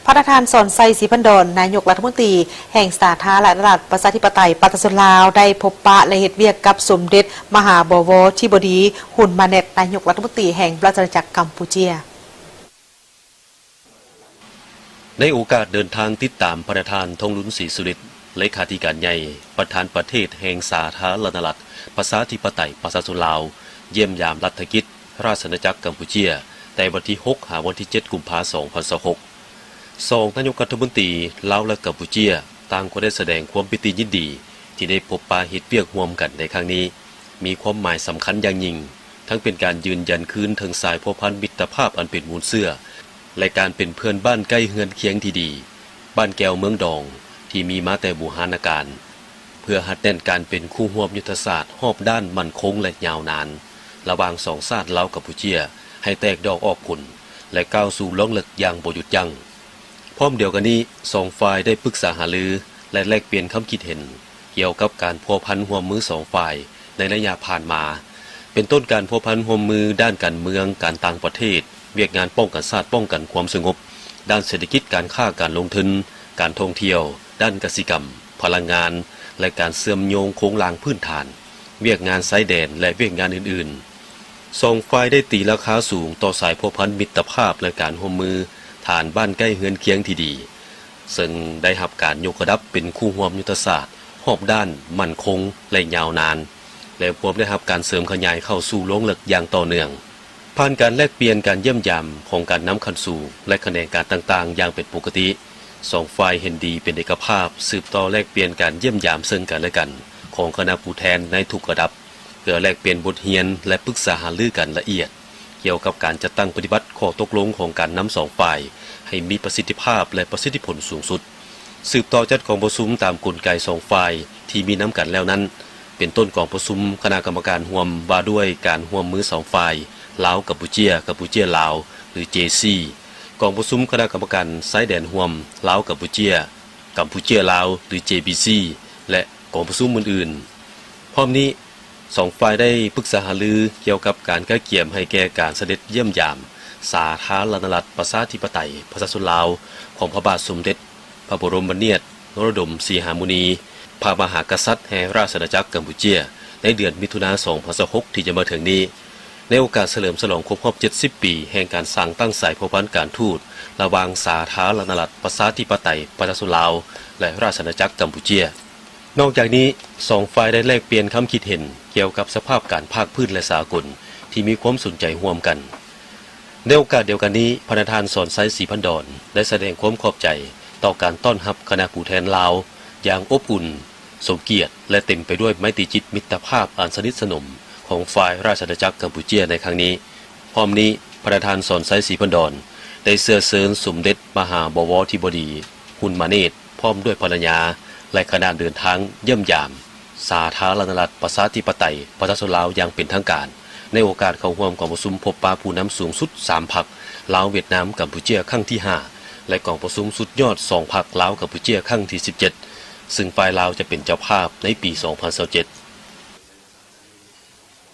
ประธานสอนไซศรีพันดอนนายกรัฐมนตรีแห่งสาธารณรัฐประชาธิปไตยปากีสถานลาวได้พบปะและเฮ็ดเวียกกับสมเด็จมหาบวรธิบดีหุ่นมาเน็ตนายกรัฐมนตรีแห่งราชอาณาจักรกัมพูชีในโอกาสเดินทางติดตามประธานทองลุ้นศรีสุริตเลขาธิการใหญ่ประธานประเทศแห่งสาธารณรัฐประชาธิปไตยประชาชนลาวเยี่ยมยามรัฐกิจราชอาณาจักรกัมพูชีในวันที่6 หาวันที่ 7 กุมภาพันธ์ 2026 2นายกรัฐมนตรีลาวและกัมพูชีต่างก็ได้แสดงความปิติยินดีที่ได้พบปะเฮ็ดเวียกร่วมกันในครั้งนี้มีความหมายสำคัญอย่างยิ่งทั้งเป็นการยืนยันคืนถึงสายพัวพันมิตรภาพอันเป็นมูลเสื่อและการเป็นเพื่อนบ้านใกล้เฮือนเคียงที่ดีบ้านแก้วเมืองดองที่มีมาแต่บูหานการเพื่อหัดแน่นการเป็นคู่ร่วมยุทธศาสตร์รอบด้านมั่นคงและยาวนานระหว่างสองชาติลาวกัมพูชีให้แตกดอกออกผลและก้าวสู่ล้องเลิกอย่างบ่หยุดยั้งพร้อมเดียวกันนี้สองฝ่ายได้ปรึกษาหารือและแลกเปลี่ยนความคิดเห็นเกี่ยวกับการพัวพันร่วมมือสองฝ่ายในระยะผ่านมาเป็นต้นการพัวพันร่วมมือด้านการเมืองการต่างประเทศเวียกงานป้องกันชาติป้องกันความสงบด้านเศรษฐกิจการค้าการลงทุนการท่องเที่ยวด้านเกษตรกรรมพลังงานและการเชื่อมโยงโครงสร้างพื้นฐานเวียกงานชายแดนและเวียกงานอื่นๆสองฝ่ายได้ตีราคาสูงต่อสายพัวพันมิตรภาพและการร่วมมือฐานบ้านใกล้เฮือนเคียงที่ดีซึ่งได้รับการยกระดับเป็นคู่ร่วมยุทธศาสตร์รอบด้านมั่นคงและยาวนานและพวกได้รับการเสริมขยายเข้าสู่โลกหลักอย่างต่อเนื่องผ่านการแลกเปลี่ยนการเยี่ยมยามของการนำคันสู่และคะแนนการต่างๆอย่างเป็นปกติสองฝ่ายเห็นดีเป็นเอกภาพสืบต่อแลกเปลี่ยนการเยี่ยมยามซึ่งกันและกันของคณะผู้แทนในทุกระดับเพื่อแลกเปลี่ยนบทเรียนและปรึกษาหารือกันละเอียดเกี่ยวกับการจัดตั้งปฏิบัติข้อตกลงของการนำสองฝ่ายให้มีประสิทธิภาพและประสิทธิผลสูงสุดสืบต่อจัดกองประชุมตามกลไกสองฝ่ายที่มีน้ำกันแล้วนั้นเป็นต้นกองประชุมคณะกรรมการร่วมว่าด้วยการร่วมมือสองฝ่ายลาวกัมพูชีลาวหรือ JC กองประชุมคณะกรรมการชายแดนร่วมลาวกัมพูชีลาวหรือ JBC และกองประชุมอื่นๆพร้อมนี้สองฝ่ายได้ปรึกษาหารือเกี่ยวกับการใกล้เกี่ยมให้แก่การเสด็จเยี่ยมยามสาธารณรัฐประชาธิปไตยประชาชนลาวของพระบาทสมเด็จพระบรมนาถนรดมสีหมุนีพระมหากษัตริย์แห่งราชอาณาจักรกัมพูชีในเดือนมิถุนายน 2026 ที่จะมาถึงนี้ในโอกาสเฉลิมฉลองครบรอบ 70 ปีแห่งการสร้างตั้งสายพัวพันการทูตระหว่างสาธารณรัฐประชาธิปไตยประชาชนลาวและราชอาณาจักรกัมพูชีนอกจากนี้สองฝ่ายได้แลกเปลี่ยนความคิดเห็นเกี่ยวกับสภาพการภาคพื้นและสากลที่มีความสนใจร่วมกันในโอกาสเดียวกันนี้ประธานสอนไซศรีพันดอนได้แสดงความขอบใจต่อการต้อนรับคณะผู้แทนลาวอย่างอบอุ่นสมเกียรติและเต็มไปด้วยไมตรีจิตมิตรภาพอันสนิทสนมของฝ่ายราชอาณาจักรกัมพูชีในครั้งนี้พร้อมนี้ประธานสอนไซศรีพันดอนได้เชิญสมเด็จมหาบวรธิบดีหุ่นมาเนตรพร้อมด้วยภรรยาและคณะเดินทางเยี่ยมยามสาธารณรัฐประชาธิปไตยประชาชนลาวอย่างเป็นทางการในโอกาสเข้าร่วมกองประชุมพบปะผู้นำสูงสุด3พรรคลาวเวียดนามกัมพูชีครั้งที่5และกองประชุมสุดยอด2พรรคลาวกัมพูชีครั้งที่17ซึ่งฝ่ายลาวจะเป็นเจ้าภาพในปี 2027